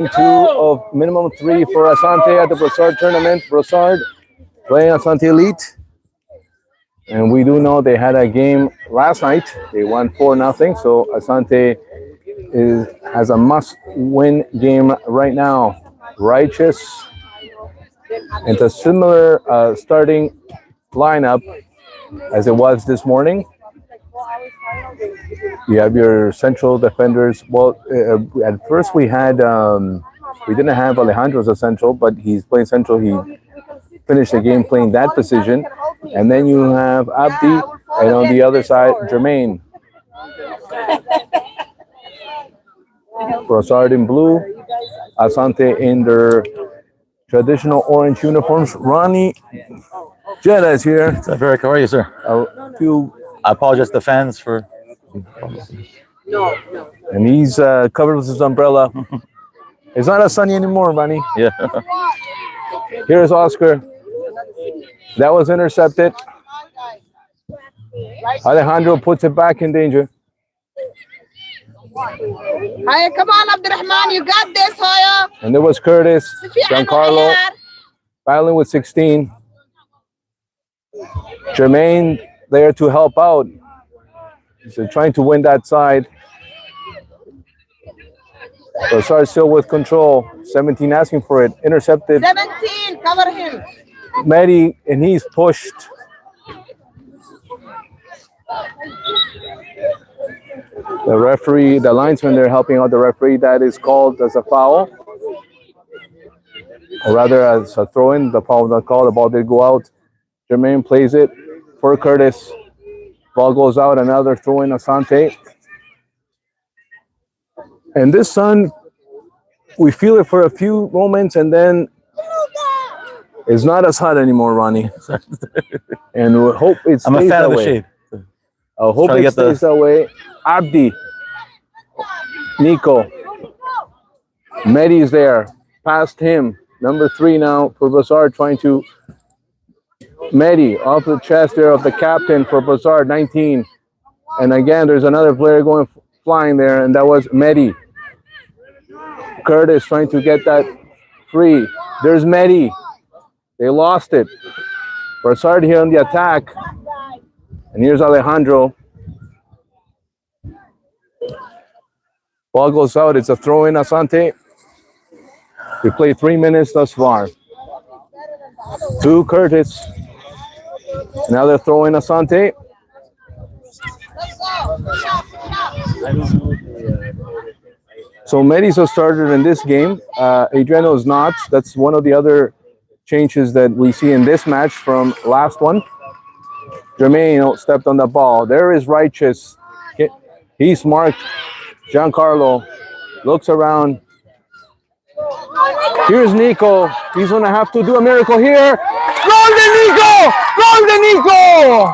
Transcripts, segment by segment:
Two of minimum 3 for Asante at the Brossard tournament. Brossard playing Asante Elite. And we do know they had a game last night. They won 4-0. So Asante has a must-win game right now. Righteous. And it's a similar starting lineup as it was this morning. You have your central defenders. Well, at first we didn't have Alejandro as a central, but he's playing central. He finished the game playing that position. And then you have Abdi, and on the other side, Jermaine. Brossard in blue, Asante in their traditional orange uniforms. Ronnie Jetta is here. Eric, how are you, sir? I apologize to the fans for... And he's covered with his umbrella. It's not as sunny anymore, Ronnie. Yeah. Here's Oscar. That was intercepted. Alejandro puts it back in danger. Hiya, come on, Abdurrahman, you got this, Hiya. And there was Curtis, Giancarlo, battling with 16. Jermaine there to help out. So trying to win that side. Brossard still with control. 17 asking for it. Intercepted. 17, cover him. Mehdi, and he's pushed. The referee, the linesman there helping out the referee. That is called as a foul. Or rather as a throw-in. The foul was not called. The ball did go out. Jermaine plays it for Curtis. Ball goes out. Another throw-in, Asante. And this sun, we feel it for a few moments and then it's not as hot anymore, Ronnie. And we hope it stays I'm a fan that of the way. shade. I hope it stays that way. Abdi, Nico, Mehdi's there, past him. Number 3 now for Brossard, trying to Mehdi off the chest there of the captain for Brossard, 19. And again, there's another player going flying there, and that was Mehdi. Curtis trying to get that free. There's Mehdi. They lost it. Brossard here on the attack. And here's Alejandro. Ball goes out. It's a throw-in, Asante. We played 3 minutes thus far. To Curtis. Another throw-in, Asante. So Mehdi's a starter in this game. Adriano is not. That's one of the other changes that we see in this match from last one. Jermaine stepped on the ball. There is Righteous. He's marked. Giancarlo looks around. Here's Nico. He's going to have to do a miracle here. Golden Nico! Golden Nico!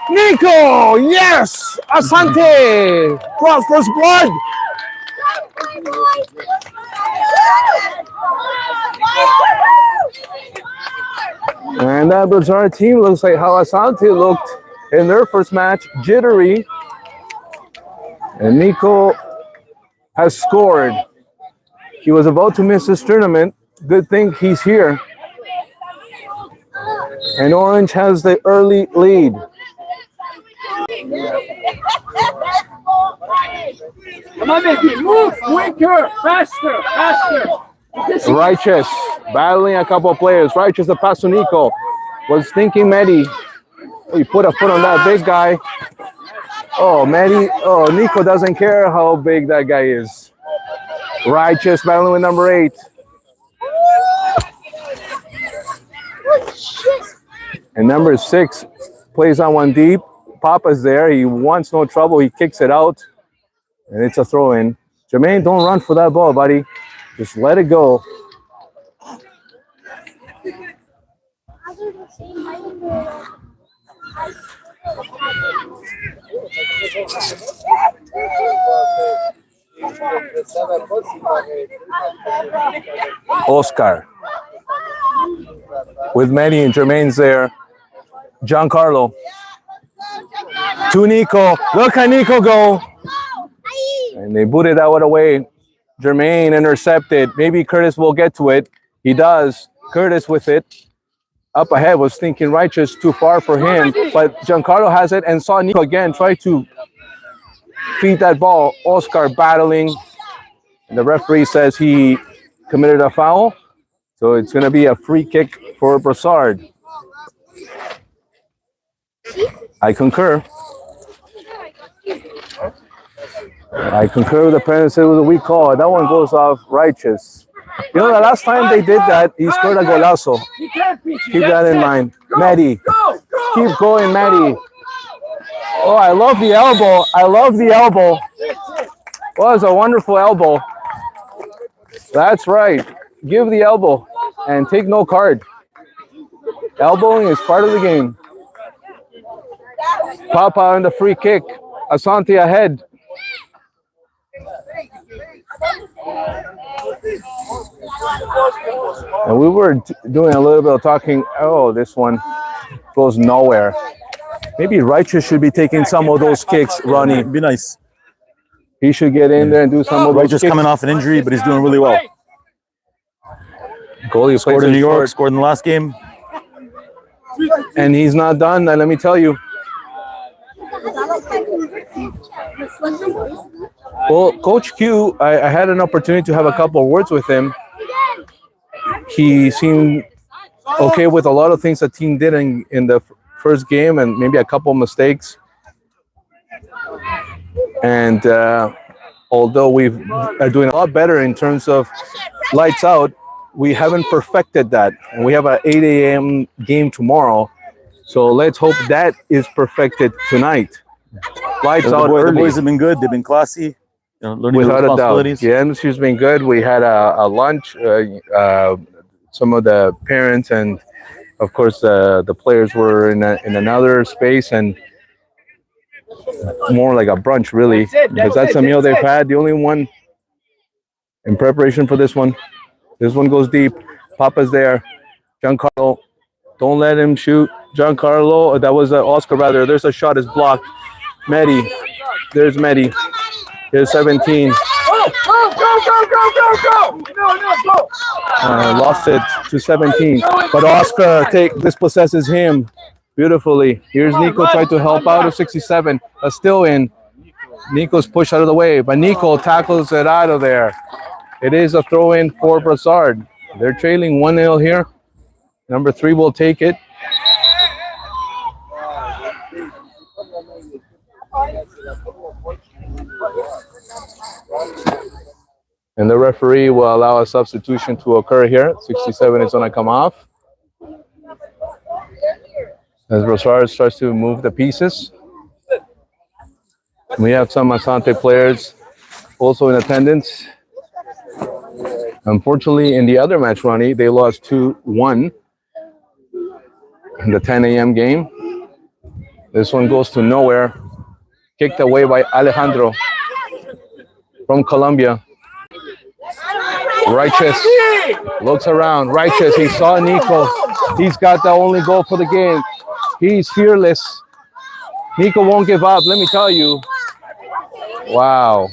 Nico! Yes! Asante! Prosperous blood! And that Brossard team looks like how Asante looked in their first match. Jittery. And Nico has scored. He was about to miss this tournament. Good thing he's here. And Orange has the early lead. Come on, baby, move quicker, faster, faster. Righteous battling a couple of players. Righteous, the pass to Nico. Was thinking Mehdi. He put a foot on that big guy. Oh, Mehdi. Oh, Nico doesn't care how big that guy is. Righteous battling with number 8. And number 6 plays on one deep. Papa's there. He wants no trouble. He kicks it out. And it's a throw-in. Jermaine, don't run for that ball, buddy. Just let it go. Oscar. With Mehdi and Jermaine's there. Giancarlo. To Nico. Look at Nico go. And they booted that one away. Jermaine intercepted. Maybe Curtis will get to it. He does. Curtis with it. Up ahead was thinking Righteous, too far for him. But Giancarlo has it and saw Nico again try to feed that ball. Oscar battling. The referee says he committed a foul. So it's going to be a free kick for Brossard. I concur. I concur with the parents. It was a weak call. That one goes off Righteous. You know, the last time they did that, he scored a golazo. Keep that in mind. Maddie. Keep going, Maddie. Oh, I love the elbow. I love the elbow. Was a wonderful elbow. That's right. Give the elbow and take no card. Elbowing is part of the game. Papa on the free kick. Asante ahead. And we were doing a little bit of talking. Oh, this one goes nowhere. Maybe Righteous should be taking some of those kicks, Ronnie. Be nice. He should get in there and do some of those Righteous kicks. coming off an injury, but he's doing really well. Goalie Scored in New York, scored in the last game. And he's not done, let me tell you. Well, Coach Q, I had an opportunity to have a couple of words with him. He seemed okay with a lot of things the team did in the first game and maybe a couple of mistakes. And although we are doing a lot better in terms of lights out, we haven't perfected that. And we have an 8 a.m. game tomorrow. So let's hope that is perfected tonight. Lights out early. The boys have been good. They've been classy. You know, learning Without their a doubt. responsibilities. The atmosphere's been good. We had a lunch. Some of the parents and, of course, the players were in another space and more like a brunch, really, because that's a meal they've had. The only one in preparation for this one. This one goes deep. Papa's there. Giancarlo, don't let him shoot. Giancarlo, that was Oscar rather. There's a shot, is blocked. Medi, there's Medi. Here's 17. Go! No, go! Lost it to 17. But Oscar dispossesses him beautifully. Here's Nico trying to help out of 67. Still in. Nico's pushed out of the way, but Nico tackles it out of there. It is a throw-in for Brossard. They're trailing 1-0 here. Number 3 will take it. And the referee will allow a substitution to occur here. 67 is going to come off. As Brossard starts to move the pieces. We have some Asante players also in attendance. Unfortunately, in the other match, Ronnie, they lost 2-1 in the 10 a.m. game. This one goes to nowhere. Kicked away by Alejandro from Colombia. Righteous looks around. Righteous, he saw Nico. He's got the only goal for the game. He's fearless. Nico won't give up, let me tell you. Wow.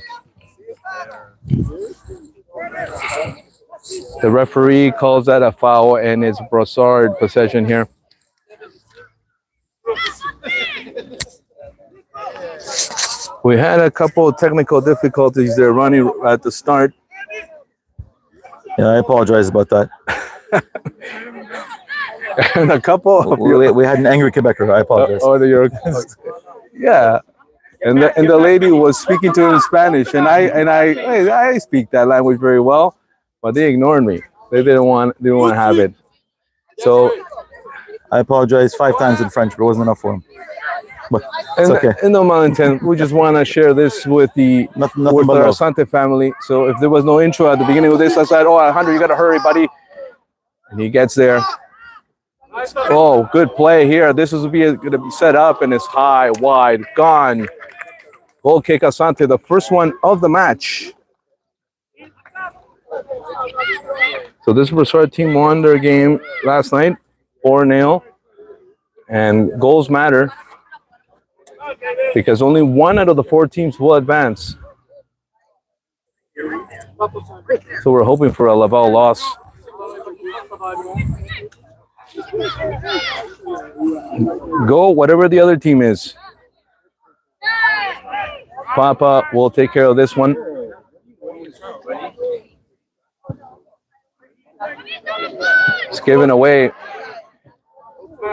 The referee calls that a foul, and it's Brossard possession here. We had a couple of technical difficulties there, running at the start. Yeah, I apologize about that. And a couple of we had an angry Quebecer. I apologize. Yeah. And the lady was speaking to him in Spanish, and I speak that language very well, but they ignored me. They didn't want to have it. So I apologize 5 times in French, but it wasn't enough for him. But it's okay. In no malintent, we just want to share this with the Asante family. So if there was no intro at the beginning of this, I said, "Oh, Alejandro, you got to hurry, buddy." And he gets there. Oh, good play here. This is going to be set up, and it's high, wide, gone. Goal kick Asante, the first one of the match. So this Brossard team won their game last night, 4-0. And goals matter because only 1 out of the 4 teams will advance. So we're hoping for a Laval loss. Go, whatever the other team is. Papa will take care of this one. It's given away.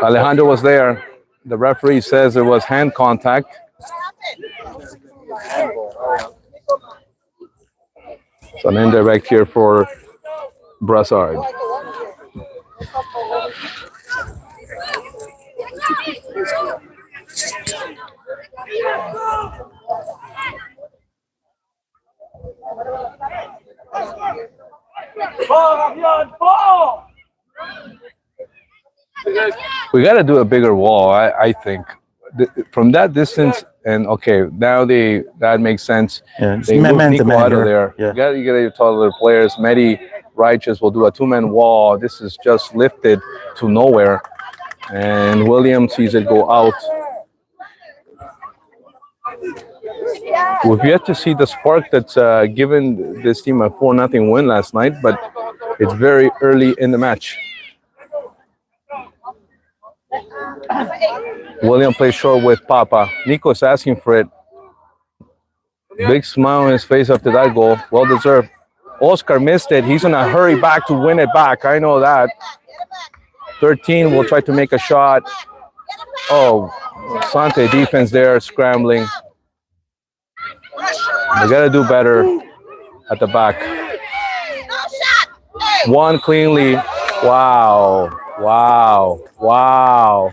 Alejandro was there. The referee says it was hand contact. So an indirect here for Brossard. We got to do a bigger wall, I think. From that distance, and okay, now that makes sense. Yeah, They move Nico out of there. Yeah. You got to taller players. Medi, Righteous will do a two-man wall. This is just lifted to nowhere, and Williams sees it go out. We've yet to see the spark that's given this team a 4-0 win last night, but it's very early in the match. William plays short with Papa. Nico's asking for it. Big smile on his face after that goal. Well deserved. Oscar missed it. He's in a hurry back to win it back. I know that. 13 will try to make a shot. Oh, Asante defense there scrambling. They got to do better at the back. One cleanly. Wow. Wow. Wow.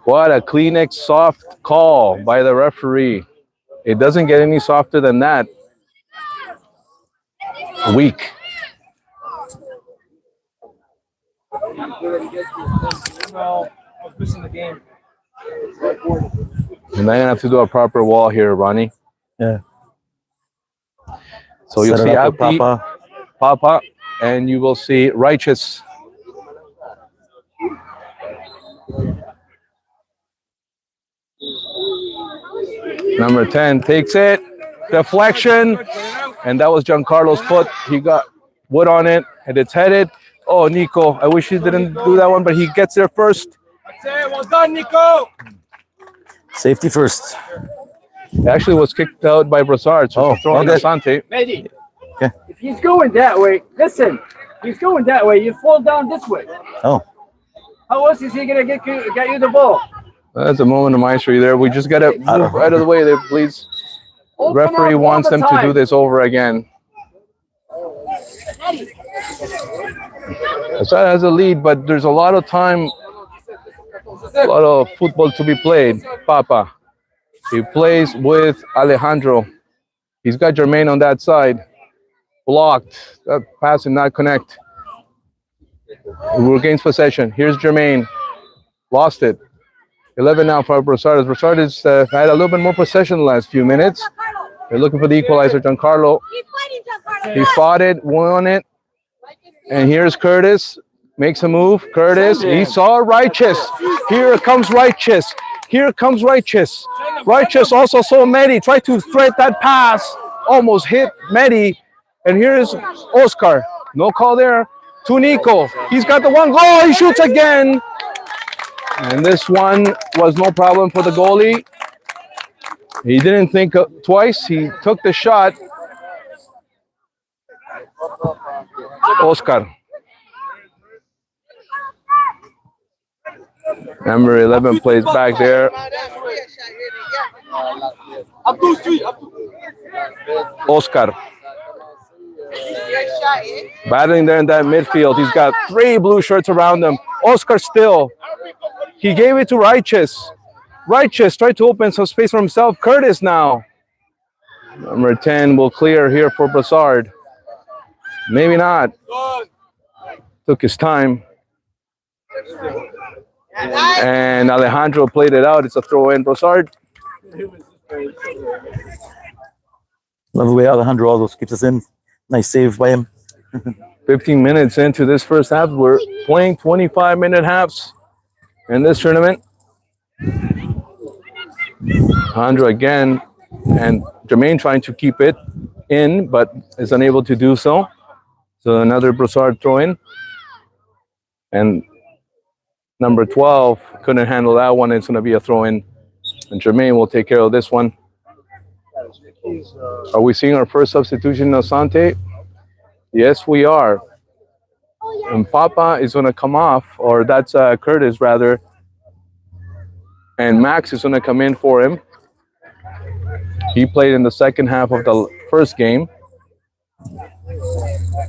What a Kleenex soft call by the referee. It doesn't get any softer than that. Weak. You're not gonna have to do a proper wall here, Ronnie. Yeah. So you'll Set see it up with Abdi, Papa, and you will see Righteous. Number 10 takes it. Deflection. And that was Giancarlo's foot. He got wood on it, and it's headed. Oh, Nico. I wish he didn't do that one, but he gets there first. Well done, Nico. Safety first. It actually was kicked out by Brossard, so throwing Asante. Medi, Okay. if he's going that way, listen, he's going that way, you fall down this way. Oh. How else is he going to get you the ball? That's a moment of maestry there. We just got to move out of the way there, please. Referee wants them to do this over again. Brossard has a lead, but there's a lot of time, a lot of football to be played. Papa. He plays with Alejandro. He's got Jermaine on that side. Blocked. That pass did not connect. Regains possession. Here's Jermaine. Lost it. 11 now for Brossard. Brossard has had a little bit more possession the last few minutes. They're looking for the equalizer. Giancarlo. He fought it, won it. And here's Curtis. Makes a move. Curtis. He saw Righteous. Here comes Righteous. Here comes Righteous. Righteous also saw Medi. Tried to thread that pass. Almost hit Medi. And here's Oscar. No call there. To Nico. He's got the one goal. He shoots again. And this one was no problem for the goalie. He didn't think twice. He took the shot. Oscar. Number 11 plays back there. Oscar. Battling there in that midfield. He's got 3 blue shirts around him. Oscar still. He gave it to Righteous. Righteous tried to open some space for himself. Curtis now. Number 10 will clear here for Brossard. Maybe not. Took his time. And Alejandro played it out. It's a throw in. Brossard. Love the way Alejandro always keeps us in. Nice save by him. 15 minutes into this first half. We're playing 25-minute halves in this tournament. Alejandro again. And Jermaine trying to keep it in, but is unable to do so. So another Brossard throw in. And number 12 couldn't handle that one. It's going to be a throw in. And Jermaine will take care of this one. Are we seeing our first substitution, Asante? Yes, we are. And Papa is going to come off, or that's Curtis rather. And Max is going to come in for him. He played in the second half of the first game.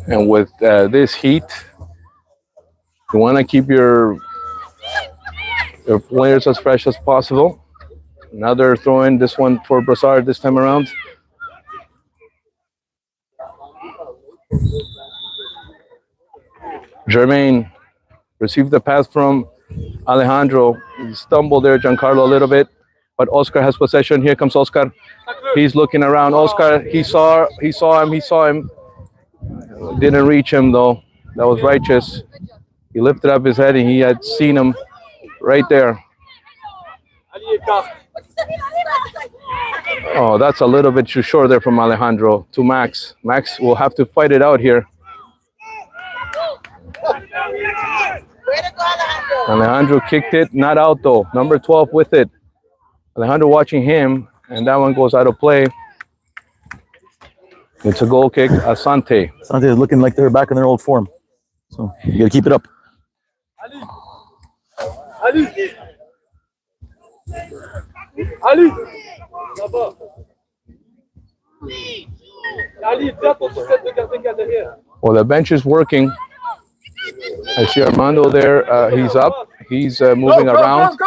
And with this heat, you want to keep your players as fresh as possible. Another throw in, this one for Brossard this time around. Jermaine received the pass from Alejandro. He stumbled there, Giancarlo, a little bit. But Oscar has possession. Here comes Oscar. He's looking around. Oscar, he saw him. Didn't reach him, though. That was righteous. He lifted up his head, and he had seen him right there. Oh, that's a little bit too short there from Alejandro to Max. Max will have to fight it out here. Alejandro kicked it, not out though. Number 12 with it. Alejandro watching him, and that one goes out of play. It's a goal kick. Asante. Asante is looking like they're back in their old form. So you got to keep it up. Well, the bench is working. I see Armando there. He's up. He's moving around.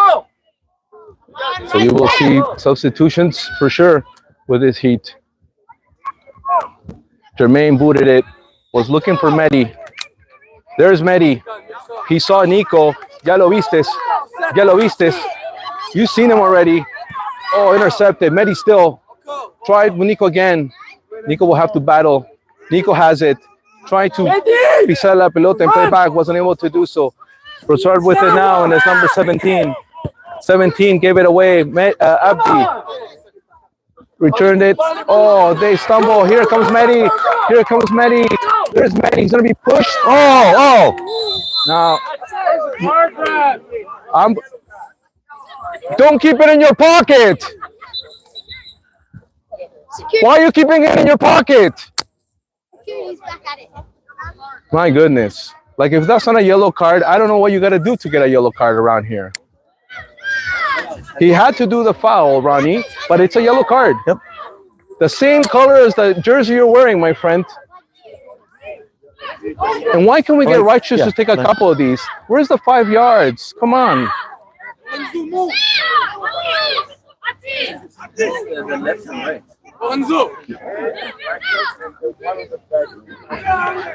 So you will see substitutions for sure with this heat. Jermaine booted it. Was looking for Medi. There's Medi. He saw Nico. Ya lo vistes. Ya lo vistes. You've seen him already. Oh, intercepted. Medi still. Tried with Nico again. Nico will have to battle. Nico has it. Trying to pisar la pelota and play back. Wasn't able to do so. Brossard with it now, and it's number 17. 17 gave it away. Abdi returned it. Oh, they stumble. Here comes Medi. Here comes Medi. There's Medi. He's going to be pushed. Oh. Now, don't keep it in your pocket. Why are you keeping it in your pocket? My goodness. Like, if that's not a yellow card, I don't know what you got to do to get a yellow card around here. He had to do the foul, Ronnie, but it's a yellow card. Yep. The same color as the jersey you're wearing, my friend. And why can we get righteous to take a couple of these? Where's the 5 yards? Come on.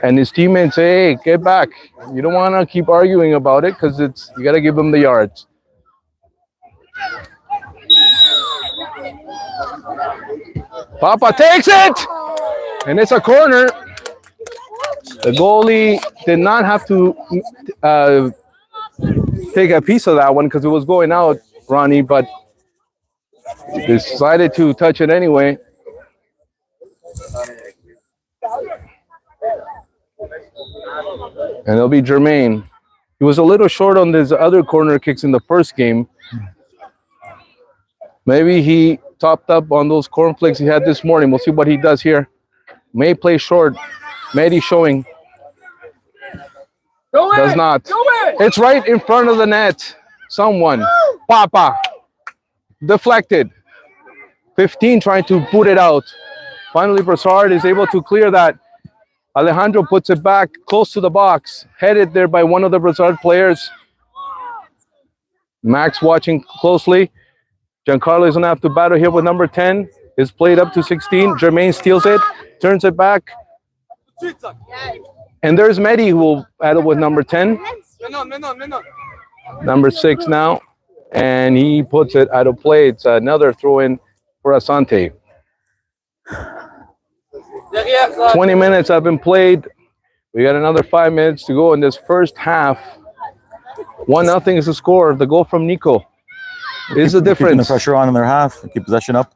And his teammates say, hey, get back. You don't want to keep arguing about it because you got to give them the yards. Papa takes it, and it's a corner. The goalie did not have to take a piece of that one because it was going out, Ronnie, but decided to touch it anyway. And it'll be Jermaine. He was a little short on his other corner kicks in the first game. Maybe he topped up on those cornflakes he had this morning. We'll see what he does here. May play short. Medi showing. Does not. It's right in front of the net. Someone. Papa. Deflected. 15 trying to boot it out. Finally, Brossard is able to clear that. Alejandro puts it back close to the box. Headed there by one of the Brossard players. Max watching closely. Giancarlo is going to have to battle here with number 10. It's played up to 16. Jermaine steals it. Turns it back. And there's Medi who will battle with number 10. Number 6 now. And he puts it out of play. It's another throw-in for Asante. 20 minutes have been played. We got another 5 minutes to go in this first half. 1-0 is the score. The goal from Nico is the difference. Keeping the pressure on in their half. Keep possession up.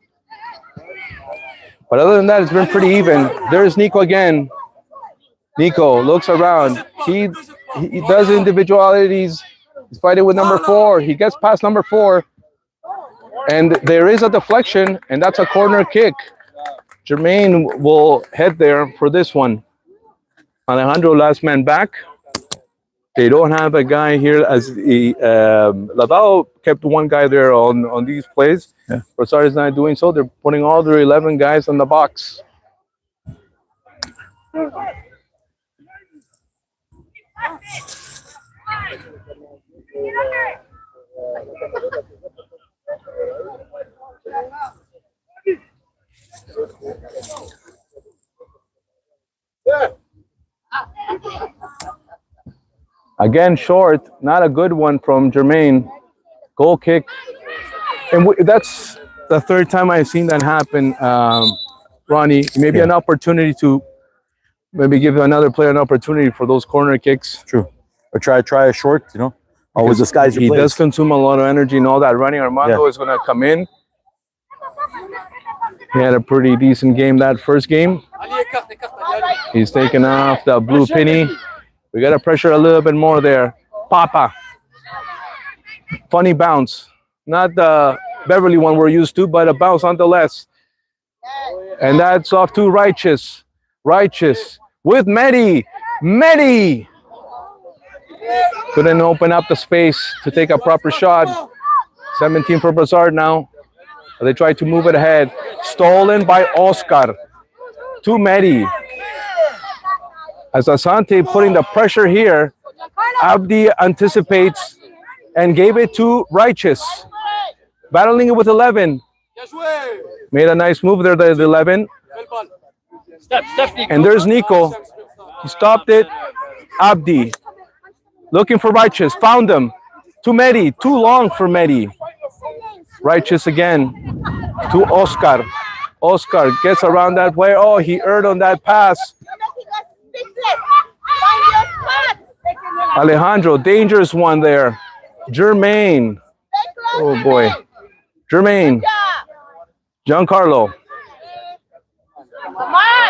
But other than that, it's been pretty even. There's Nico again. Nico looks around. He does individualities. He's fighting with number 4. He gets past number 4. And there is a deflection, and that's a corner kick. Jermaine will head there for this one. Alejandro, last man back. They don't have a guy here as the Laval kept one guy there on these plays. Yeah. Brossard is not doing so. They're putting all their 11 guys in the box. Again, short, not a good one from Jermaine. Goal kick. And that's the third time I've seen that happen, Ronnie. Maybe an opportunity to maybe give another player an opportunity for those corner kicks. True. Or try a short, you know. Always disguise your He plays. does consume a lot of energy and all that. Running Armando is going to come in. He had a pretty decent game that first game. He's taking off the blue penny. We got to pressure a little bit more there. Papa. Funny bounce. Not the Beverly one we're used to, but a bounce nonetheless. And that's off to Righteous. Righteous with Medi. Medi. Couldn't open up the space to take a proper shot. 17 for Brossard now. They tried to move it ahead. Stolen by Oscar. To Medi. As Asante putting the pressure here, Abdi anticipates and gave it to Righteous. Battling it with 11. Made a nice move there, the 11. And there's Nico. He stopped it. Abdi. Looking for Righteous. Found him. To Medi. Too long for Medi. Righteous again. To Oscar. Oscar gets around that way. Oh, he erred on that pass. Alejandro, dangerous one there. Jermaine. Oh boy. Jermaine. Giancarlo.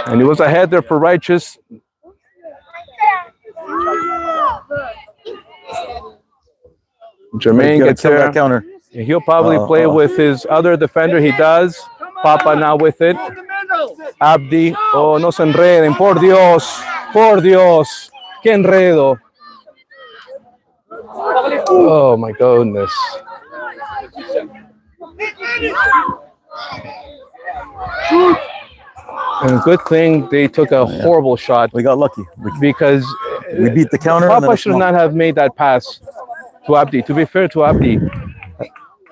And he was ahead there for Righteous. Jermaine gets there. Counter. He'll probably play with his other defender. He does. Papa now with it. Abdi. Oh, no se enreden. Por Dios. Por Dios. Qué enredo. Oh, my goodness. And good thing they took a horrible shot. We got lucky. Because we beat the counter. Papa should not have made that pass to Abdi. To be fair to Abdi,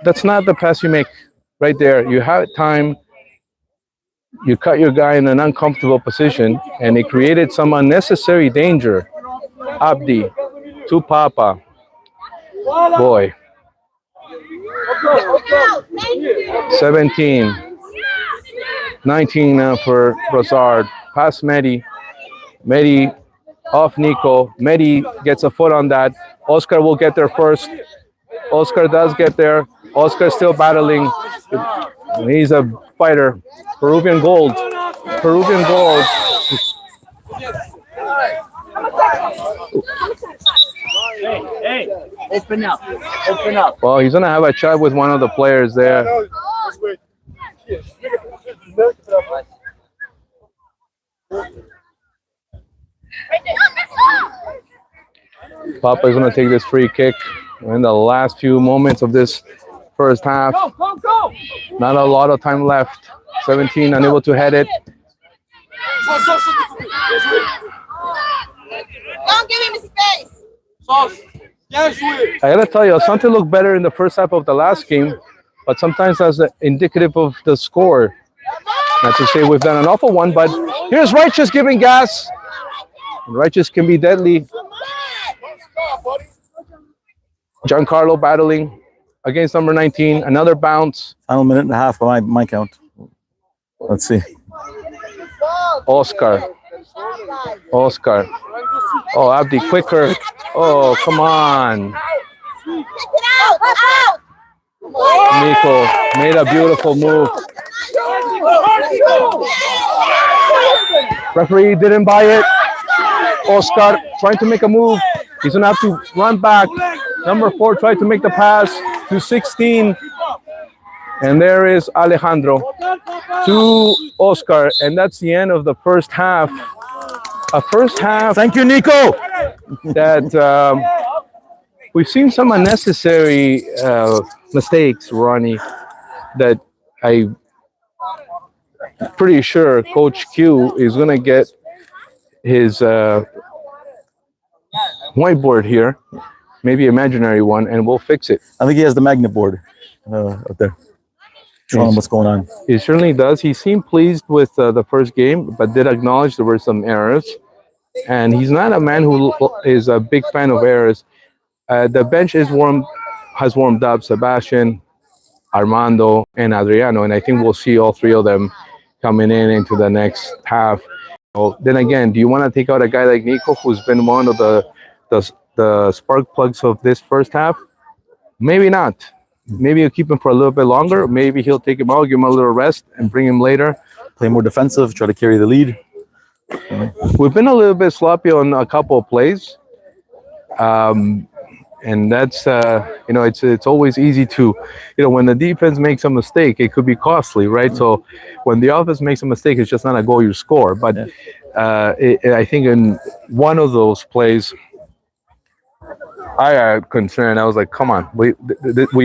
that's not the pass you make right there. You have time. You cut your guy in an uncomfortable position, and it created some unnecessary danger. Abdi to Papa. Boy. 17. 19 now for Brossard. Pass Medi. Medi off Nico. Medi gets a foot on that. Oscar will get there first. Oscar does get there. Oscar still battling. He's a fighter. Peruvian gold. Peruvian gold. Hey, open up. Open up. Well, he's going to have a chat with one of the players there. Papa is going to take this free kick in the last few moments of this first half. Go. Not a lot of time left. 17 unable to head it. Don't give him space. I gotta tell you, Asante looked better in the first half of the last game, but sometimes that's indicative of the score. Not to say we've done an awful one, but here's Righteous giving gas. Righteous can be deadly. Giancarlo battling against number 19. Another bounce. Final minute and a half by my count. Let's see. Oscar. Oh, Abdi quicker. Oh, come on. Out. Nico made a beautiful move. Referee didn't buy it. Oscar trying to make a move. He's gonna have to run back. Number 4 tried to make the pass to 16. And there is Alejandro to Oscar. And that's the end of the first half. A first half. Thank you, Nico. That we've seen some unnecessary mistakes, Ronnie, that I'm pretty sure Coach Q is going to get his whiteboard here, maybe imaginary one, and we'll fix it. I think he has the magnet board up there. Showing him what's going on. He certainly does. He seemed pleased with the first game, but did acknowledge there were some errors. And he's not a man who is a big fan of errors. The bench has warmed up. Sebastian, Armando, and Adriano, and I think we'll see all 3 of them coming into the next half. So then again, do you want to take out a guy like Nico, who's been one of the spark plugs of this first half? Maybe not. Maybe you'll keep him for a little bit longer. Maybe he'll take him out, give him a little rest, and bring him later. Play more defensive, try to carry the lead. We've been a little bit sloppy on a couple of plays. And that's, it's always easy to, when the defense makes a mistake, it could be costly, right? So when the offense makes a mistake, it's just not a goal you score. But I think in one of those plays, I had concern. I was like, come on, we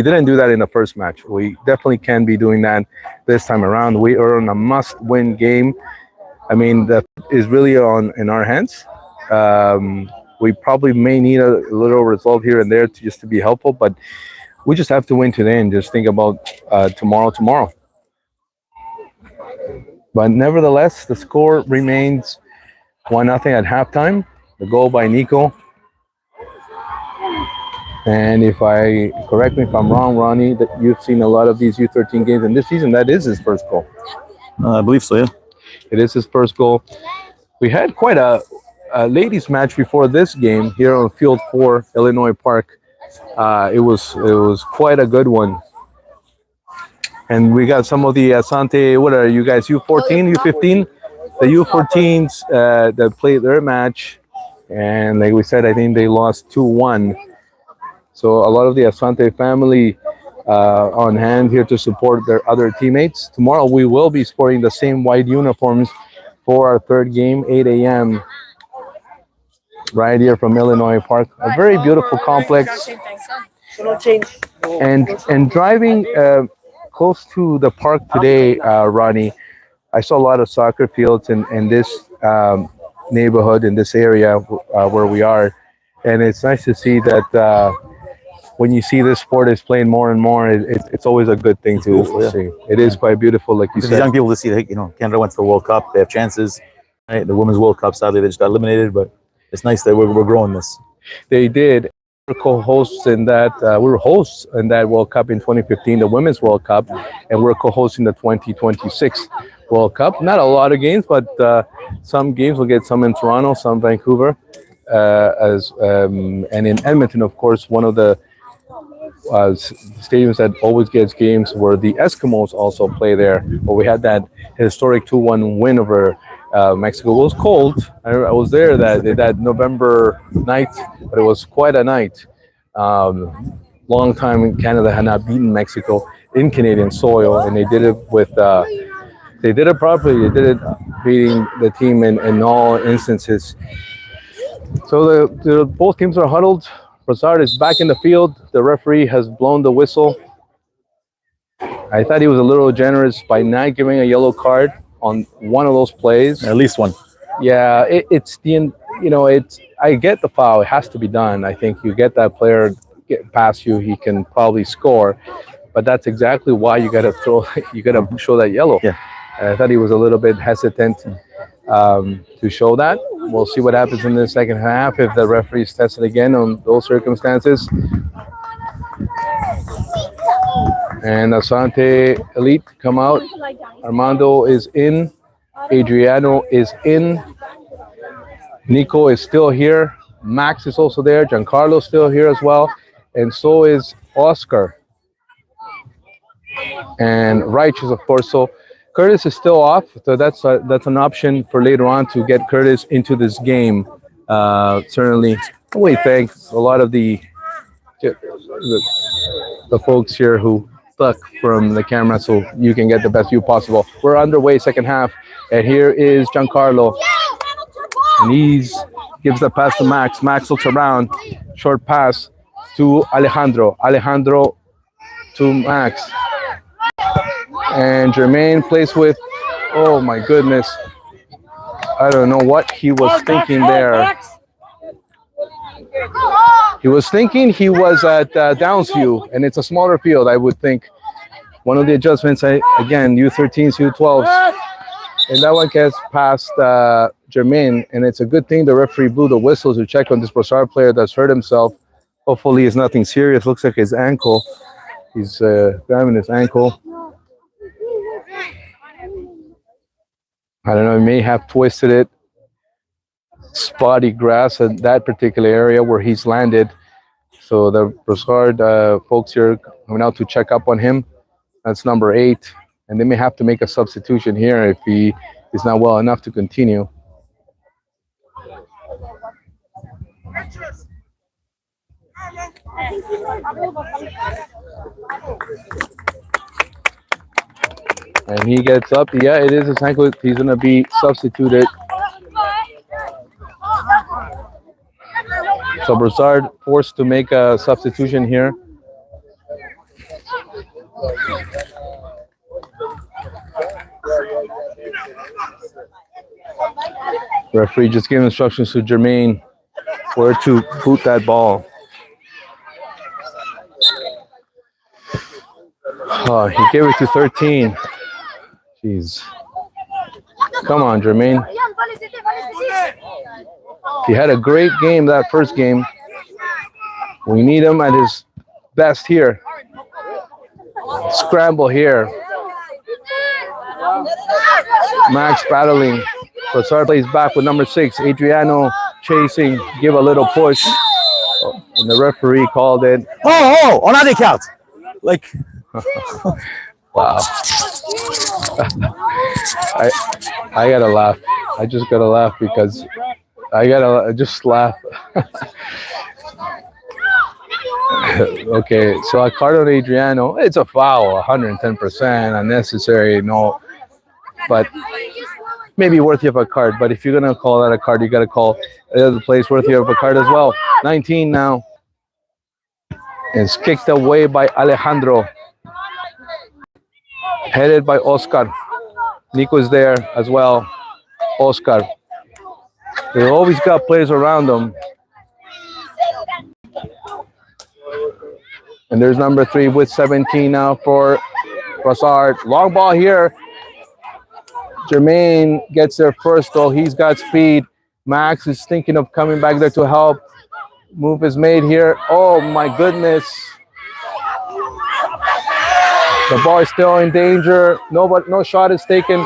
didn't do that in the first match. We definitely can be doing that this time around. We are on a must-win game. I mean, that is really in our hands. We probably may need a little result here and there just to be helpful, but we just have to win today and just think about tomorrow. But nevertheless, the score remains 1-0 at halftime. The goal by Nico. And correct me if I'm wrong, Ronnie, that you've seen a lot of these U13 games, and this season that is his first goal. I believe so, yeah. It is his first goal. We had quite a ladies match before this game here on Field 4, Illinois Park. It was quite a good one. And we got some of the Asante, what are you guys, U14, U15? The U14s that played their match. And like we said, I think they lost 2-1. So a lot of the Asante family on hand here to support their other teammates. Tomorrow we will be sporting the same white uniforms for our third game, 8 a.m. right here from Illinois Park. A very beautiful complex. And driving close to the park today, Ronnie, I saw a lot of soccer fields in this neighborhood, in this area where we are. And it's nice to see that when you see this sport is playing more and more, it's always a good thing to see. It is quite beautiful, like you said. Young people to see, Canada went to the World Cup. They have chances. Right? The Women's World Cup, sadly, they just got eliminated, but it's nice that we're growing this. They did. We were co-hosts in that. We were hosts in that World Cup in 2015, the Women's World Cup, and we're co-hosting the 2026 World Cup. Not a lot of games, but some games. We'll get some in Toronto, some in Vancouver, and in Edmonton, of course, one of the stadiums that always gets games where the Eskimos also play there. Where we had that historic 2-1 win over Mexico. It was cold. I was there that November night, but it was quite a night. Long time Canada had not beaten Mexico in Canadian soil, and they did it with. They did it properly. They did it beating the team in all instances. So the both teams are huddled. Brossard is back in the field. The referee has blown the whistle. I thought he was a little generous by not giving a yellow card on one of those plays. At least one. Yeah, I get the foul. It has to be done. I think you get that player get past you, he can probably score. But that's exactly why you got to show that yellow. Yeah. I thought he was a little bit hesitant to show that. We'll see what happens in the second half if the referees test it again on those circumstances. And Asante Elite come out. Armando is in. Adriano is in. Nico is still here. Max is also there. Giancarlo is still here as well. And so is Oscar. And Righteous, of course. So Curtis is still off, so that's an option for later on to get Curtis into this game. Certainly, we thank a lot of the folks here who stuck from the camera so you can get the best view possible. We're underway, second half, and here is Giancarlo, and he's gives the pass to Max. Max looks around, short pass to Alejandro. Alejandro to Max. And Jermaine plays with, oh my goodness. I don't know what he was thinking there. He was thinking he was at Downsview, and it's a smaller field, I would think. One of the adjustments, again, U13s, U12s. And that one gets past Jermaine, and it's a good thing the referee blew the whistle to check on this Brossard player that's hurt himself. Hopefully it's nothing serious. Looks like his ankle. He's grabbing his ankle. I don't know, he may have twisted it. Spotty grass in that particular area where he's landed. So the Brossard folks here coming out to check up on him. That's number 8. And they may have to make a substitution here if he is not well enough to continue. And he gets up. Yeah, it is his ankle. He's going to be substituted. So Brossard forced to make a substitution here. Referee just gave instructions to Jermaine where to boot that ball. Oh, he gave it to 13. Jeez. Come on, Jermaine. He had a great game that first game. We need him at his best here. Scramble here. Max battling. Brossard plays back with number 6. Adriano chasing. Give a little push. And the referee called it. Oh, on that count. Like, wow. I gotta laugh. I just gotta laugh because I gotta just laugh. Okay, so a card on Adriano. It's a foul, 110%, unnecessary, no. But maybe worthy of a card. But if you're gonna call that a card, you gotta call the other place worthy of a card as well. 19 now. It's kicked away by Alejandro. Headed by Oscar. Nico's there as well. Oscar. They always got players around them. And there's number 3 with 17 now for Brossard. Long ball here. Jermaine gets there first, though. He's got speed. Max is thinking of coming back there to help. Move is made here. Oh, my goodness. The ball is still in danger. No shot is taken.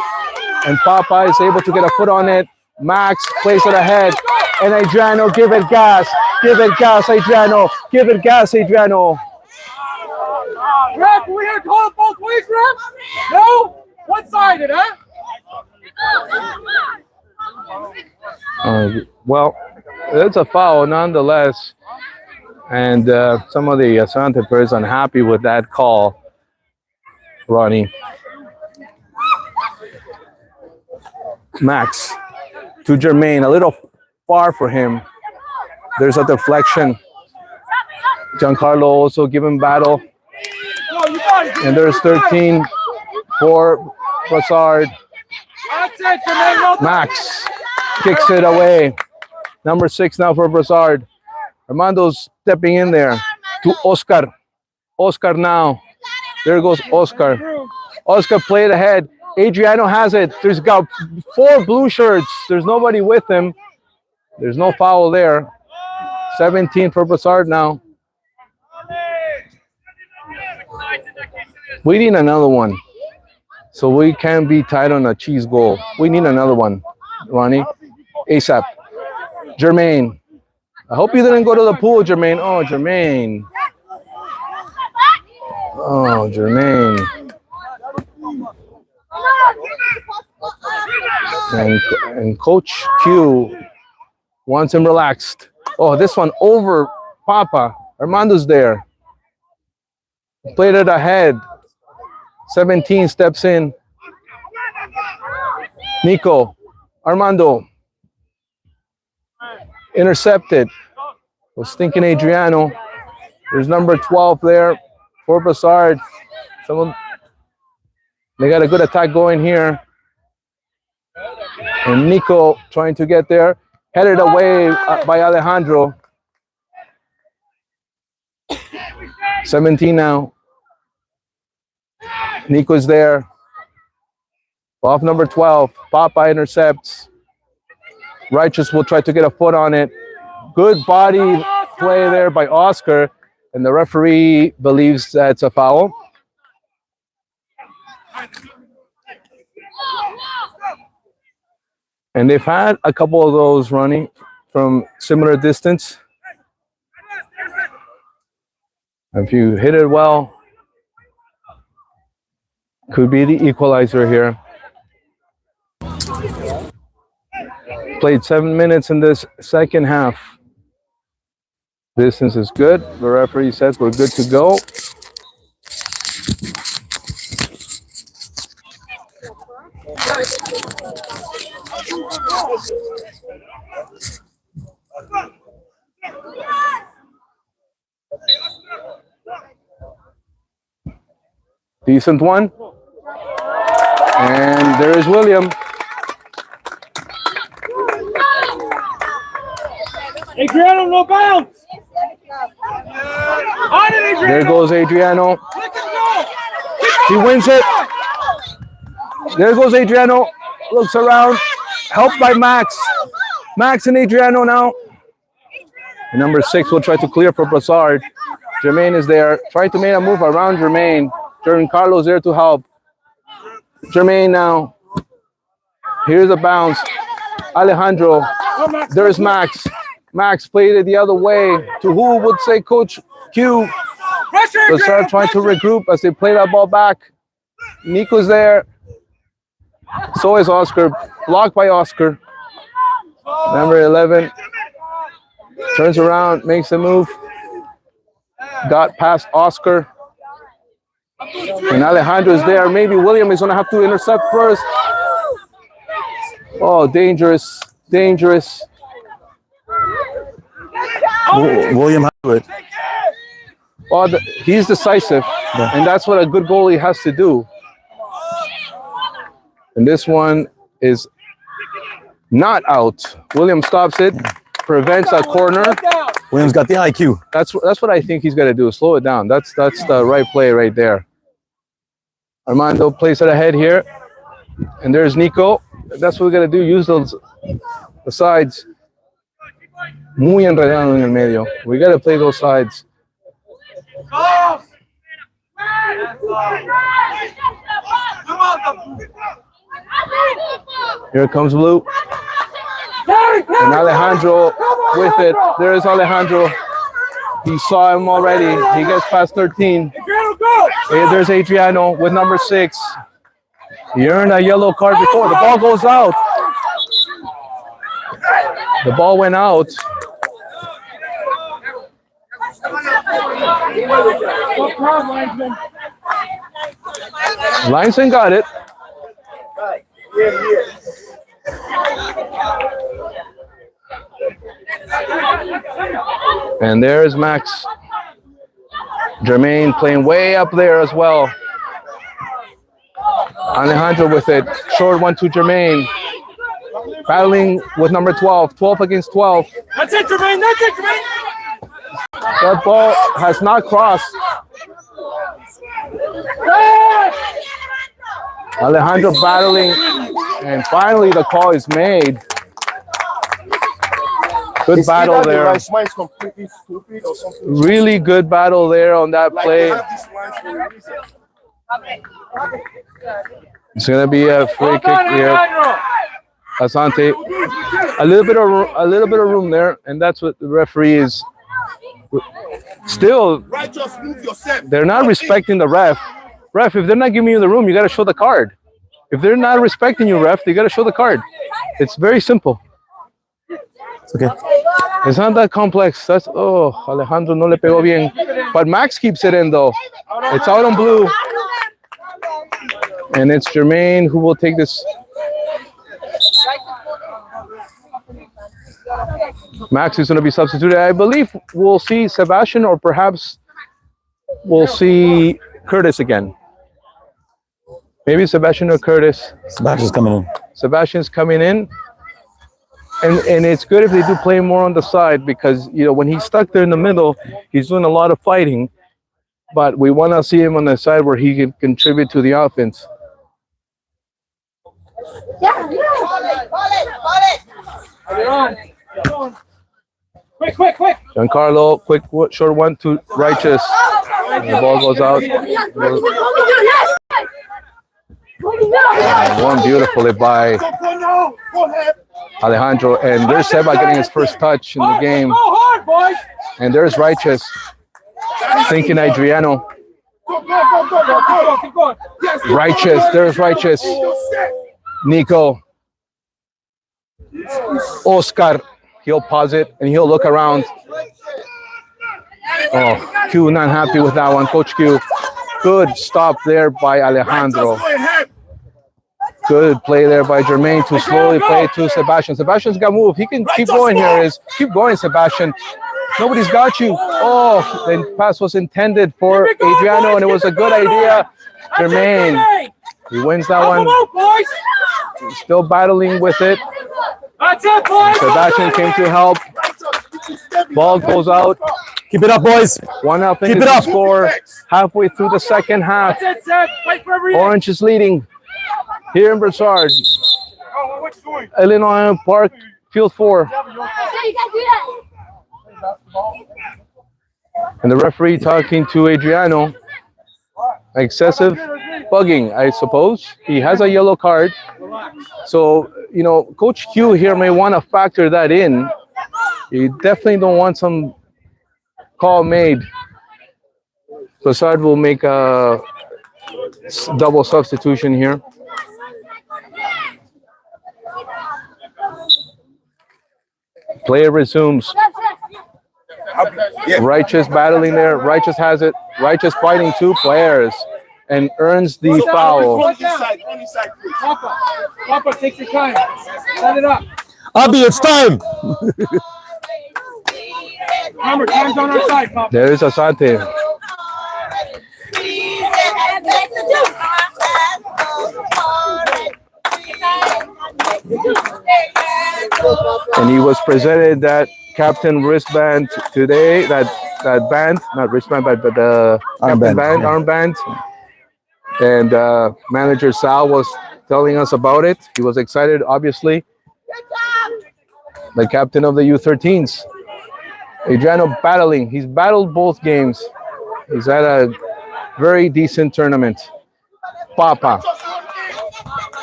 And Papa is able to get a foot on it. Max plays it ahead. And Adriano, give it gas. Give it gas, Adriano. Give it gas, Adriano. Ref, we gonna call it both ways, ref? No? One-sided, huh? Well, it's a foul nonetheless. And some of the Asante players unhappy with that call, Ronnie. Max to Jermaine, a little far for him. There's a deflection. Giancarlo also giving battle. And there's 13 for Brossard. Max kicks it away. Number 6 now for Brossard. Armando's stepping in there to Oscar. Oscar now. There goes Oscar. Oscar played ahead. Adriano has it. There's got 4 blue shirts. There's nobody with him. There's no foul there. 17 for Brossard now. We need another one. So we can be tied on a cheese goal. We need another one, Ronnie. ASAP. Jermaine. I hope you didn't go to the pool, Jermaine. Oh, Jermaine. Oh, Jermaine. And Coach Q wants him relaxed. Oh, this one over Papa. Armando's there. Played it ahead. 17 steps in. Nico. Armando. Intercepted. Was thinking Adriano. There's number 12 there for Brossard. They got a good attack going here. And Nico trying to get there. Headed away by Alejandro. 17 now. Nico's there. Off number 12. Papa intercepts. Righteous will try to get a foot on it. Good body play there by Oscar. And the referee believes that's a foul. And they've had a couple of those running from similar distance. If you hit it well, could be the equalizer here. Played 7 minutes in this second half. Distance is good. The referee says we're good to go. Decent one. And there is William. Adriano, no bounce. There goes Adriano. He wins it. There goes Adriano. Looks around. Helped by Max. Max and Adriano now. And number 6 will try to clear for Brossard. Jermaine is there. Trying to make a move around Jermaine. Jermaine Carlos there to help. Jermaine now. Here's a bounce. Alejandro. There's Max. Max played it the other way. To who would say Coach Q. Brossard trying to regroup as they play that ball back. Nico's there. So is Oscar. Blocked by Oscar. Number 11. Turns around, makes a move. Got past Oscar. And Alejandro is there. Maybe William is going to have to intercept first. Oh, dangerous. Dangerous. William Howard. Well, he's decisive. Yeah. And that's what a good goalie has to do. And this one is not out. William stops it. Prevents a corner. William's got the IQ. That's what I think he's got to do. Slow it down. That's the right play right there. Armando plays it ahead here. And there's Nico. That's what we got to do. Use the sides. Muy enredado en el medio. We got to play those sides. Here comes Blue. And Alejandro with it. There is Alejandro. He saw him already. He gets past 13. Hey, there's Adriano with number 6. He earned a yellow card before. The ball goes out. The ball went out. Linesman got it. And there's Max. Jermaine playing way up there as well. Alejandro with it. Short one to Jermaine. Battling with number 12. 12 against 12. That's it, Jermaine. That's it, Jermaine. That ball has not crossed. Alejandro battling. And finally the call is made. Good battle there. Really good battle there on that play. It's gonna be a free kick here. Asante, a little bit of room there, and that's what the referee is. Still, they're not respecting the ref. Ref, if they're not giving you the room, you got to show the card. If they're not respecting you, ref, they got to show the card. It's very simple. It's okay. It's not that complex. That's Alejandro no le pegó bien, but Max keeps it in though. It's out on blue, and it's Jermaine who will take this. Max is going to be substituted. I believe we'll see Sebastian, or perhaps we'll see Curtis again. Maybe Sebastian or Curtis. Sebastian's coming in. Sebastian's coming in. And it's good if they do play more on the side, because, you know, when he's stuck there in the middle, he's doing a lot of fighting. But we want to see him on the side where he can contribute to the offense. Quick. Giancarlo, quick short one to Righteous. And the ball goes out. And one beautifully by Alejandro. And there's Seba getting his first touch in the game. And there's Righteous thinking Adriano. Righteous, there's Righteous. Nico. Oscar. He'll pause it and he'll look around. Oh, Q not happy with that one. Coach Q. Good stop there by Alejandro. Good play there by Jermaine to slowly play to Sebastian. Sebastian's got to move. He can keep going here. Keep going, Sebastian. Nobody's got you. Oh, the pass was intended for Adriano, and it was a good idea. Jermaine, he wins that one. He's still battling with it. Sebastian came to help. Ball goes out. Keep it up, boys. 1-0. Keep it up. Score halfway through the second half. Orange is leading here in Brossard. Illinois Park, Field 4. And the referee talking to Adriano. Excessive bugging, I suppose. He has a yellow card. So, you know, Coach Q here may want to factor that in. You definitely don't want some call made. Brossard will make a double substitution here. Player resumes. Righteous battling there. Righteous has it. Righteous fighting two players and earns the foul. Papa, take your time. Set it up. Abby, it's time. Remember, time's on our side, Papa. There is Asante. And he was presented that captain wristband today. That band, not wristband, but the armband. And manager Sal was telling us about it. He was excited, obviously. The captain of the U13s. Adriano battling. He's battled both games. He's had a very decent tournament. Papa.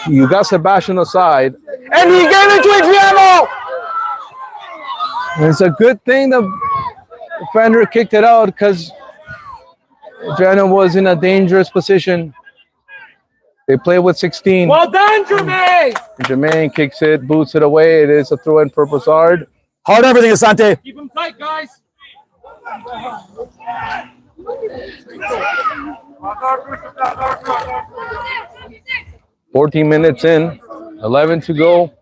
You got Sebastian aside. And he gave it to Adriano! It's a good thing the defender kicked it out, because Adriano was in a dangerous position. They play with 16. Well done, Jermaine! Jermaine kicks it, boots it away. It is a throw-in for Brossard. Hard everything, Asante. Keep them tight, guys. 14 minutes in, 11 to go,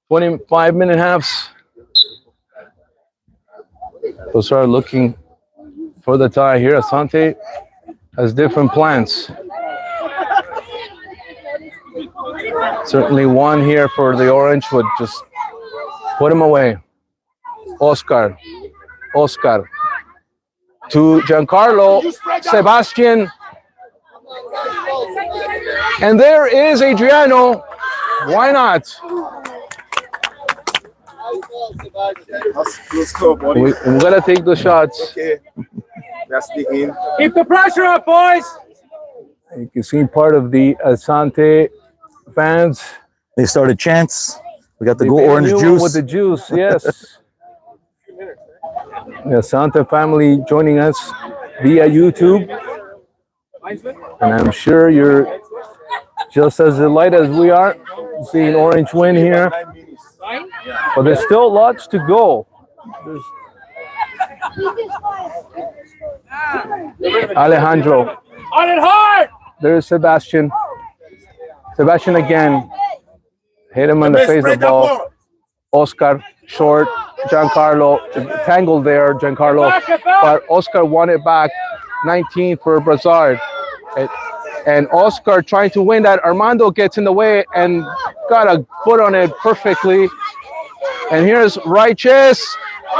25-minute halves. Brossard looking for the tie here. Asante has different plans. Certainly one here for the Orange would just put him away. Oscar to Giancarlo, Sebastian. And there is Adriano. Why not? Let's go, buddy. We're gonna take the shots. Okay. That's the in. Keep the pressure up, boys. You can see part of the Asante fans. They started chants. We got the They Go made a Orange new one juice. with the juice, yes. The Asante family joining us via YouTube. And I'm sure you're just as light as we are. Seeing orange win here, 9 minutes. but there's still lots to go. There's Alejandro. On it hard! There's Sebastian. Sebastian again. Hit him in the face of the ball. Oscar, short. Giancarlo, tangled there, Giancarlo. But Oscar won it back. 19 for Brossard. And Oscar trying to win that. Armando gets in the way and got a foot on it perfectly. And here's Righteous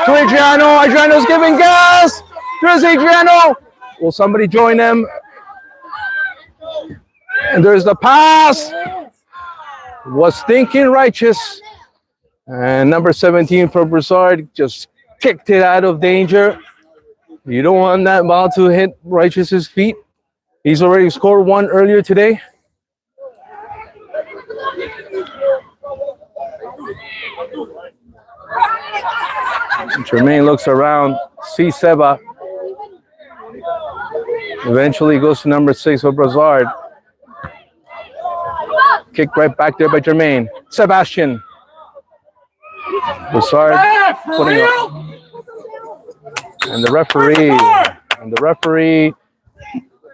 to Adriano. Adriano's giving gas. There's Adriano. Will somebody join them? And there's the pass. Was thinking Righteous. And number 17 for Brossard just kicked it out of danger. You don't want that ball to hit Righteous's feet. He's already scored one earlier today. Jermaine looks around, sees Seba. Eventually goes to number 6 for Brossard. Kick right back there by Jermaine. Sebastian. Brossard putting up. And the referee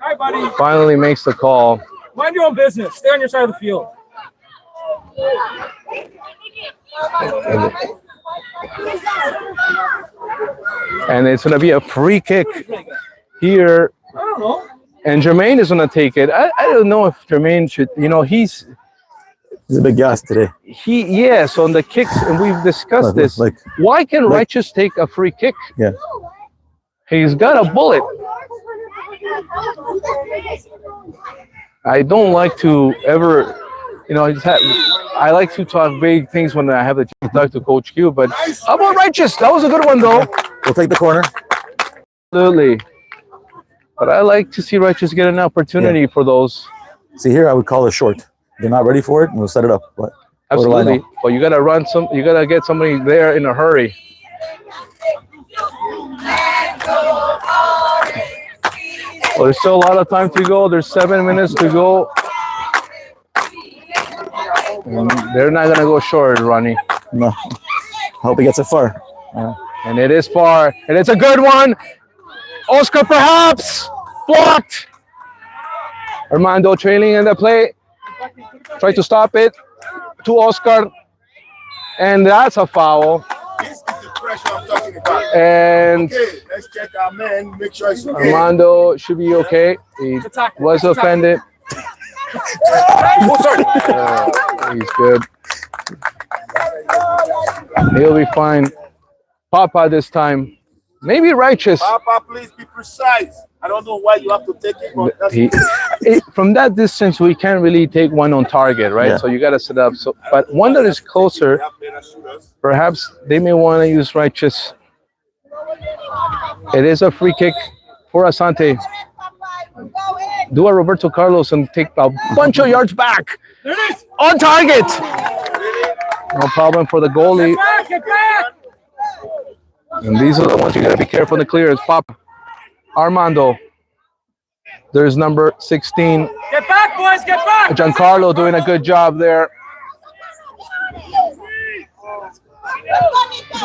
Hi, buddy. finally makes the call. Mind your own business. Stay on your side of the field. And it's going to be a free kick here. I don't know. And Jermaine is going to take it. I don't know if Jermaine should, he's He's a big gas today. yes, on the kicks, and we've discussed this. Why can Righteous take a free kick? Yeah. He's got a bullet. I don't like to ever, I like to talk big things when I have the chance to talk to Coach Q, but how about Righteous? That was a good one, though. We'll take the corner. Absolutely. But I like to see Righteous get an opportunity for those. See here, I would call it short. They're not ready for it, and we'll set it up. But Absolutely. Well, you got to you got to get somebody there in a hurry. Well, there's still a lot of time to go. There's 7 minutes to go. And they're not going to go short, Ronnie. No. Hope he gets it far. And it is far. And it's a good one. Oscar perhaps. Blocked. Armando trailing in the play. Try to stop it to Oscar. And that's a foul. This is the pressure I'm talking about. And Okay, let's check our man. Make sure it's okay. Armando should be okay. He was offended. He's good. He'll be fine. Papa this time. Maybe Righteous. Papa, please be precise. I don't know why you have to take it. But that's From that distance, we can't really take one on target, right? Yeah. So you got to set up. So, but one that is closer, have better shooters. perhaps they may want to use Righteous. It is a free kick for Asante. Do a Roberto Carlos and take a bunch of yards back. There it is. On target. No problem for the goalie. Get back. And these are the ones you got to be careful to clear. It's Pop. Armando. There's number 16. Get back, boys. Get back. Giancarlo doing a good job there.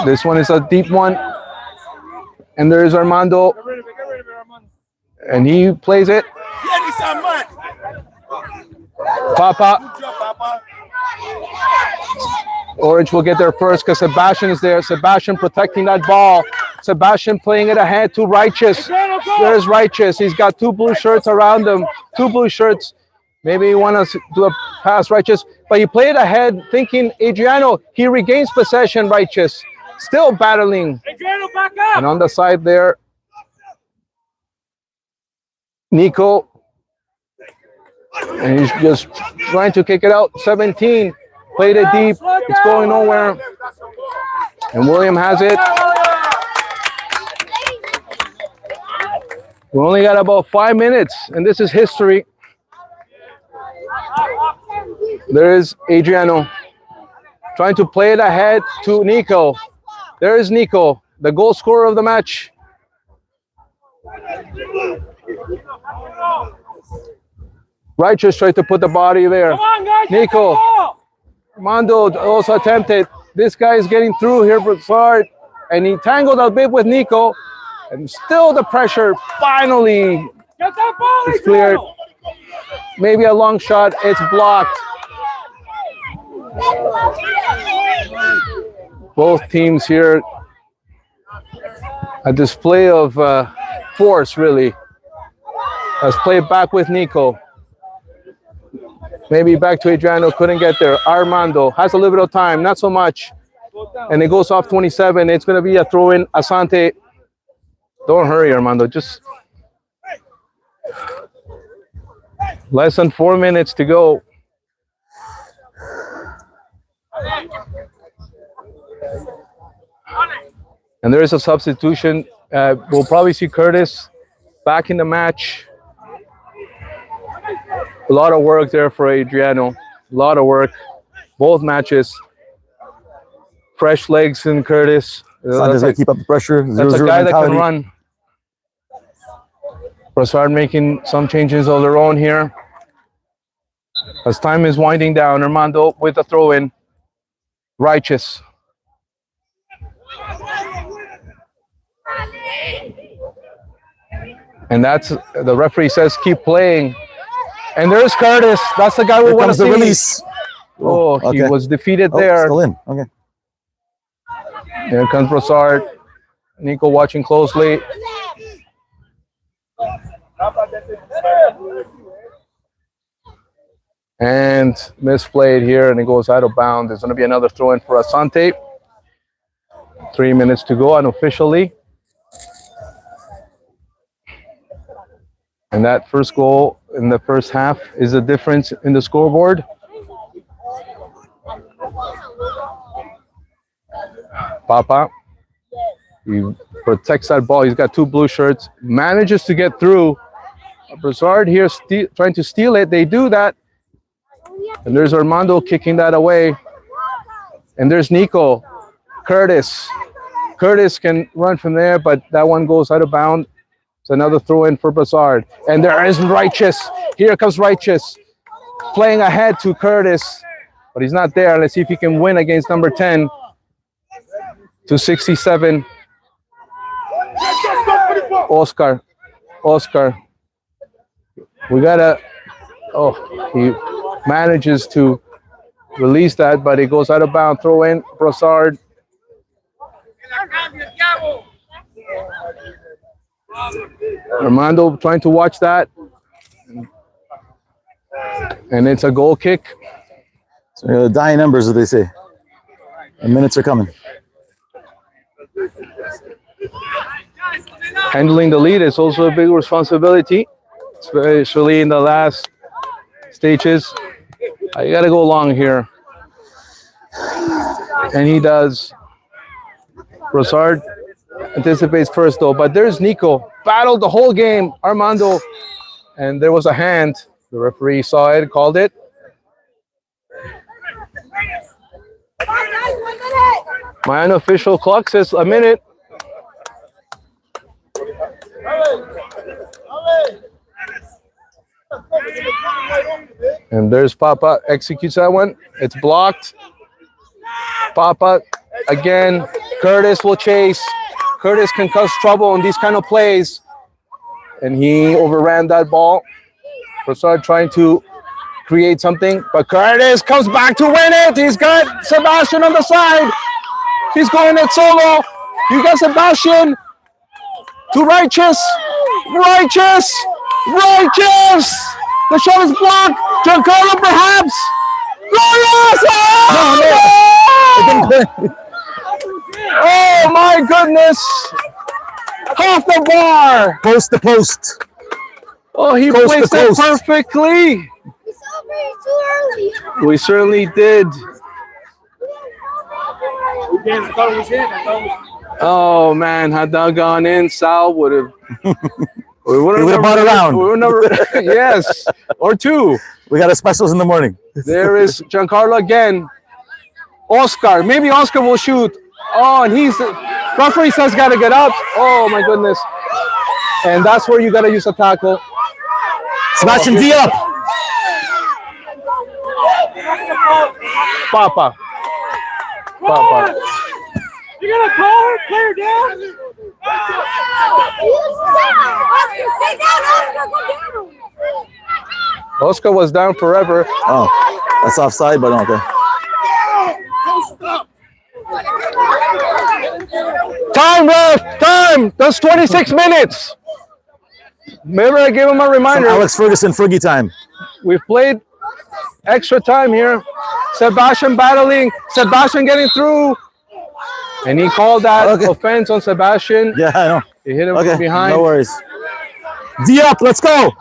This one is a deep one. And there's Armando. Get rid of it, Armando. And he plays it. Yeah, this is a man. Papa. Good job, Papa. Orange will get there first because Sebastian is there. Sebastian protecting that ball. Sebastian playing it ahead to Righteous. There's Righteous. He's got 2 blue shirts around him. 2 blue shirts. Maybe you want to do a pass, Righteous. But he played ahead thinking Adriano. He regains possession, Righteous. Still battling. Adriano, back up. And on the side there, Nico. And he's just trying to kick it out. 17. Played it deep. It's going nowhere. And William has it. We only got about 5 minutes, and this is history. There is Adriano trying to play it ahead to Nico. There is Nico, the goal scorer of the match. Righteous tried to put the body there. Come on, guys. Nico. Armando also attempted. This guy is getting through here, Brossard, and he tangled a bit with Nico, and still the pressure finally Get that ball, is cleared. Maybe a long shot. It's blocked. Both teams here, a display of force, really. Let's play it back with Nico. Maybe back to Adriano, couldn't get there. Armando has a little bit of time, not so much. And it goes off 27. It's going to be a throw in. Asante. Don't hurry, Armando. Just less than 4 minutes to go. And there is a substitution. We'll probably see Curtis back in the match. A lot of work there for Adriano. A lot of work. Both matches. Fresh legs in Curtis. Santa's going to keep up the pressure. That's a guy that can run. Brossard making some changes of their own here. As time is winding down, Armando with a throw-in. Righteous. And that's, the referee says, keep playing. And there's Curtis. That's the guy we want to see. The release. Oh, okay. He was defeated there. Still in. Okay. Here comes Brossard. Nico watching closely. And misplayed here, and it goes out of bounds. There's going to be another throw-in for Asante. 3 minutes to go unofficially. And that first goal in the first half is the difference in the scoreboard. Papa, he protects that ball. He's got two blue shirts. Manages to get through. Brossard here trying to steal it. They do that. And there's Armando kicking that away. And there's Nico. Curtis. Curtis can run from there, but that one goes out of bounds. It's another throw-in for Brossard. And there is Righteous. Here comes Righteous. Playing ahead to Curtis. But he's not there. Let's see if he can win against number 10. To 67. Oscar. We gotta, he manages to release that, but it goes out of bounds. Throw in, Brossard. Armando trying to watch that. And it's a goal kick. So dying numbers, as they say. The minutes are coming. Handling the lead is also a big responsibility, especially in the last stages. You got to go long here. And he does. Brossard anticipates first, though. But there's Nico. Battled the whole game. Armando. And there was a hand. The referee saw it, called it. My unofficial clock says a minute. And there's Papa, executes that one. It's blocked. Papa again. Curtis will chase. Curtis can cause trouble in these kind of plays. And he overran that ball. Brossard trying to create something, but Curtis comes back to win it. He's got Sebastian on the side. He's going it solo. You got Sebastian to Righteous. Righteous. The shot is blocked. Giancarlo perhaps. Oh my goodness. Off the bar. Post to post. Oh, he placed it perfectly. We celebrated too early. We certainly did. Oh man, had that gone in, Sal would have. We would have bought around. We would never. Yes, or two. We got a specials in the morning. There is Giancarlo again. Oscar, maybe Oscar will shoot. Oh, and referee says got to get up. Oh my goodness. And that's where you got to use a tackle. Sebastian D up. Papa. Come on. You gonna call her? Play her down? Oscar was down forever. Oh, that's offside, but okay. Time, ref! Time! That's 26 minutes. Remember, I gave him a Some reminder. Alex Ferguson Friggy time. We've played extra time here. Sebastian battling. Sebastian getting through. And he called that offense on Sebastian. Yeah, I know. He hit him Okay, from behind. no worries. D up, let's go.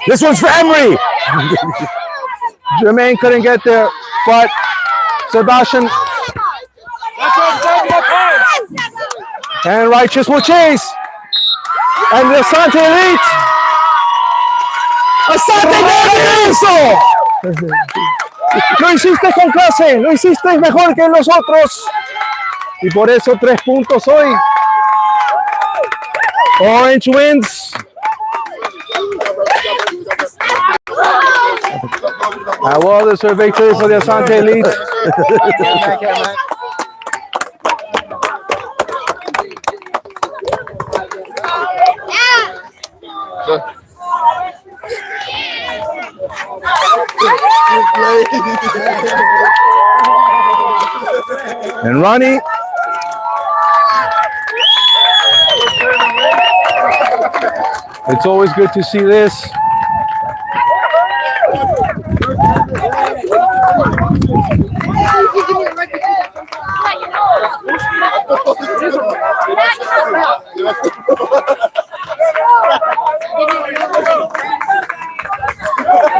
This one's for Emery. Jermaine couldn't get there, but Sebastian and Righteous will chase. And the Asante Elite. Asante Elite. Lo hiciste con clase, lo hiciste mejor que los otros. Y por eso 3 puntos hoy. Orange wins. A well-deserved victory for the Asante Elite. And Ronnie. It's always good to see this.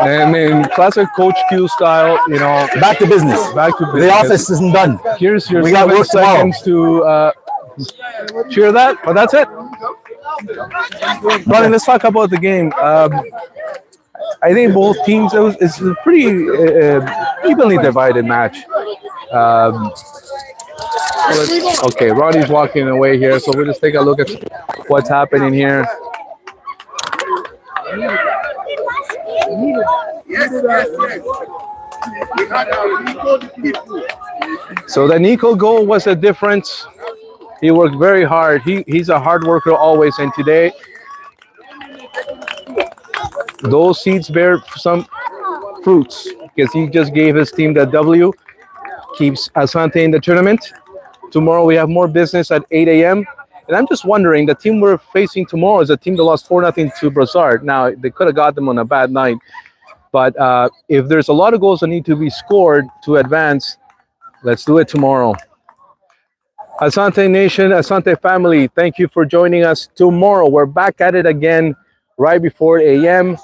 And in classic Coach Q style, you know, Back to business. back to business. The office isn't done. Here's your We got 7 work tomorrow. seconds to cheer that, but that's it. Ronnie, let's talk about the game. I think both teams, it's a pretty evenly divided match. Okay, Ronnie's walking away here, so we'll just take a look at what's happening here. So the Nico goal was a difference. He worked very hard. He's a hard worker always, and today those seeds bear some fruits because he just gave his team the W, keeps Asante in the tournament. Tomorrow we have more business at 8 a.m. And I'm just wondering, the team we're facing tomorrow is a team that lost 4-0 to Brossard. Now, they could have got them on a bad night. But if there's a lot of goals that need to be scored to advance, let's do it tomorrow. Asante Nation, Asante family, thank you for joining us. Tomorrow, we're back at it again right before 8 a.m.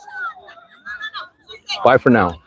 Bye for now.